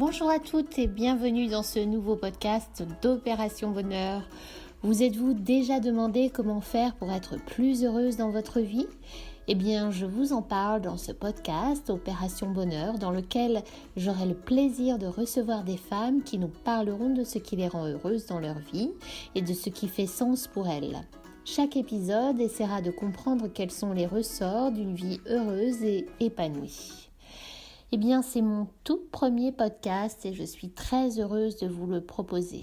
Bonjour à toutes et bienvenue dans ce nouveau podcast d'Opération Bonheur. Vous êtes-vous déjà demandé comment faire pour être plus heureuse dans votre vie ? Eh bien, je vous en parle dans ce podcast Opération Bonheur, dans lequel j'aurai le plaisir de recevoir des femmes qui nous parleront de ce qui les rend heureuses dans leur vie et de ce qui fait sens pour elles. Chaque épisode essaiera de comprendre quels sont les ressorts d'une vie heureuse et épanouie. Eh bien, c'est mon tout premier podcast et je suis très heureuse de vous le proposer.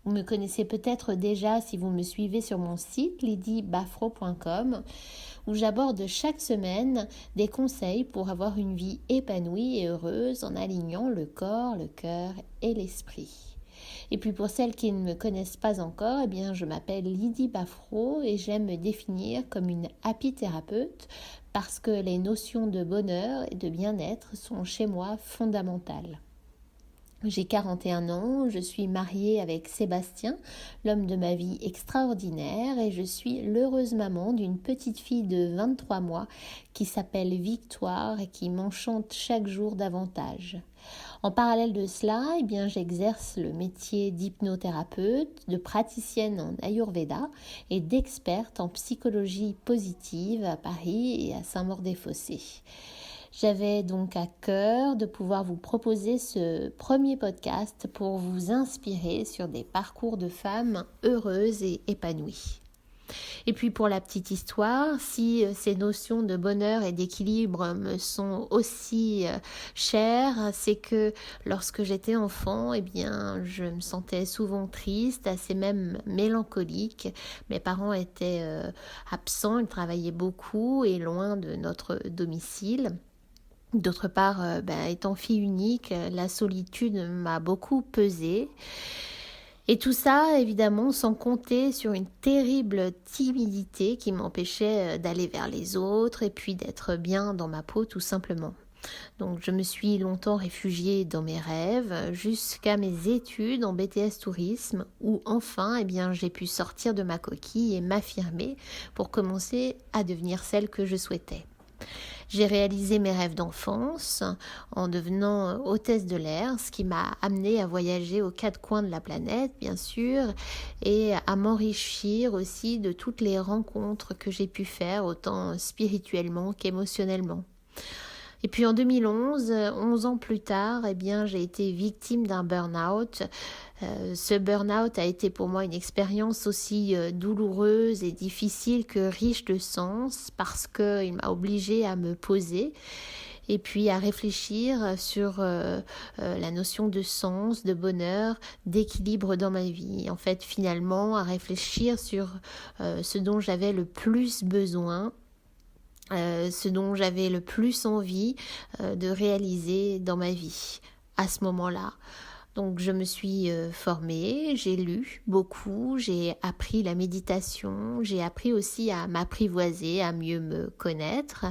Vous me connaissez peut-être déjà si vous me suivez sur mon site lydybafro.com où j'aborde chaque semaine des conseils pour avoir une vie épanouie et heureuse en alignant le corps, le cœur et l'esprit. Et puis pour celles qui ne me connaissent pas encore, eh bien je m'appelle Lydy Bafro et j'aime me définir comme une happy thérapeute parce que les notions de bonheur et de bien-être sont chez moi fondamentales. J'ai 41 ans, je suis mariée avec Sébastien, l'homme de ma vie extraordinaire, et je suis l'heureuse maman d'une petite fille de 23 mois qui s'appelle Victoire et qui m'enchante chaque jour davantage. En parallèle de cela, eh bien, j'exerce le métier d'hypnothérapeute, de praticienne en Ayurveda et d'experte en psychologie positive à Paris et à Saint-Maur-des-Fossés. J'avais donc à cœur de pouvoir vous proposer ce premier podcast pour vous inspirer sur des parcours de femmes heureuses et épanouies. Et puis pour la petite histoire, si ces notions de bonheur et d'équilibre me sont aussi chères, c'est que lorsque j'étais enfant, eh bien, je me sentais souvent triste, assez même mélancolique. Mes parents étaient absents, ils travaillaient beaucoup et loin de notre domicile. D'autre part, étant fille unique, la solitude m'a beaucoup pesé. Et tout ça, évidemment, sans compter sur une terrible timidité qui m'empêchait d'aller vers les autres et puis d'être bien dans ma peau, tout simplement. Donc, je me suis longtemps réfugiée dans mes rêves jusqu'à mes études en BTS Tourisme où enfin, j'ai pu sortir de ma coquille et m'affirmer pour commencer à devenir celle que je souhaitais. J'ai réalisé mes rêves d'enfance en devenant hôtesse de l'air, ce qui m'a amenée à voyager aux quatre coins de la planète, bien sûr, et à m'enrichir aussi de toutes les rencontres que j'ai pu faire, autant spirituellement qu'émotionnellement. Et puis en 2011, 11 ans plus tard, j'ai été victime d'un burn-out. Ce burn-out a été pour moi une expérience aussi douloureuse et difficile que riche de sens parce qu'il m'a obligée à me poser et puis à réfléchir sur la notion de sens, de bonheur, d'équilibre dans ma vie. En fait, finalement, à réfléchir sur ce dont j'avais le plus besoin, ce dont j'avais le plus envie de réaliser dans ma vie à ce moment-là. Donc je me suis formée, j'ai lu beaucoup, j'ai appris la méditation, j'ai appris aussi à m'apprivoiser, à mieux me connaître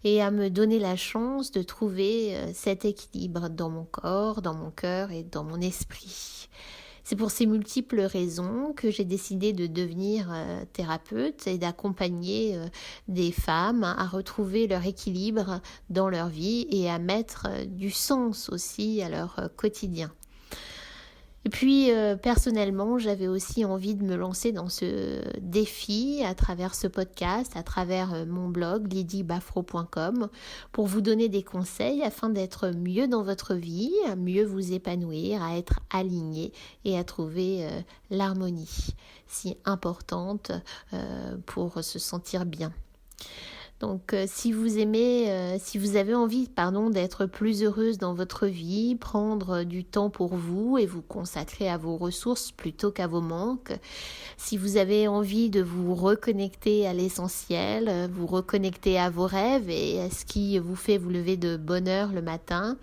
et à me donner la chance de trouver cet équilibre dans mon corps, dans mon cœur et dans mon esprit. C'est pour ces multiples raisons que j'ai décidé de devenir thérapeute et d'accompagner des femmes à retrouver leur équilibre dans leur vie et à mettre du sens aussi à leur quotidien. Et puis personnellement, j'avais aussi envie de me lancer dans ce défi à travers ce podcast, à travers mon blog lydybafro.com pour vous donner des conseils afin d'être mieux dans votre vie, à mieux vous épanouir, à être aligné et à trouver l'harmonie si importante pour se sentir bien. Donc si vous avez envie d'être plus heureuse dans votre vie, prendre du temps pour vous et vous consacrer à vos ressources plutôt qu'à vos manques, si vous avez envie de vous reconnecter à l'essentiel, vous reconnecter à vos rêves et à ce qui vous fait vous lever de bonne heure le matin,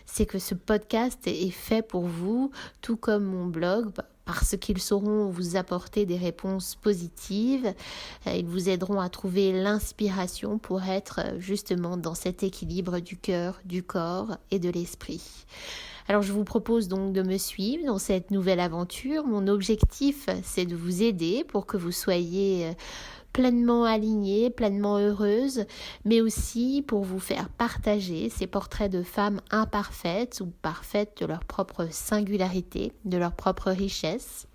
c'est que ce podcast est fait pour vous, tout comme mon blog, parce qu'ils sauront vous apporter des réponses positives. Ils vous aideront à trouver l'inspiration pour être justement dans cet équilibre du cœur, du corps et de l'esprit. Alors je vous propose donc de me suivre dans cette nouvelle aventure. Mon objectif, c'est de vous aider pour que vous soyez pleinement alignée, pleinement heureuse, mais aussi pour vous faire partager ces portraits de femmes imparfaites ou parfaites de leur propre singularité, de leur propre richesse.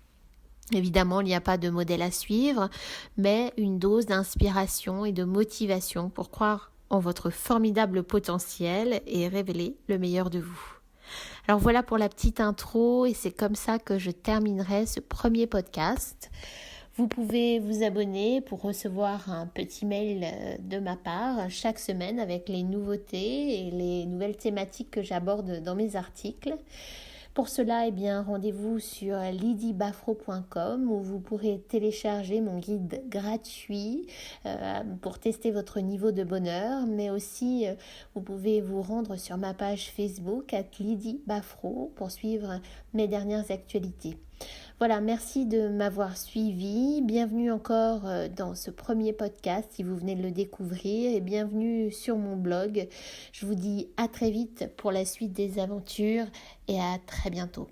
Évidemment, il n'y a pas de modèle à suivre, mais une dose d'inspiration et de motivation pour croire en votre formidable potentiel et révéler le meilleur de vous. Alors voilà pour la petite intro et c'est comme ça que je terminerai ce premier podcast. Vous pouvez vous abonner pour recevoir un petit mail de ma part chaque semaine avec les nouveautés et les nouvelles thématiques que j'aborde dans mes articles. Pour cela, rendez-vous sur lydibafro.com où vous pourrez télécharger mon guide gratuit pour tester votre niveau de bonheur, mais aussi vous pouvez vous rendre sur ma page Facebook @lydibafro pour suivre mes dernières actualités. Voilà, merci de m'avoir suivi. Bienvenue encore dans ce premier podcast si vous venez de le découvrir et bienvenue sur mon blog. Je vous dis à très vite pour la suite des aventures et à très bientôt.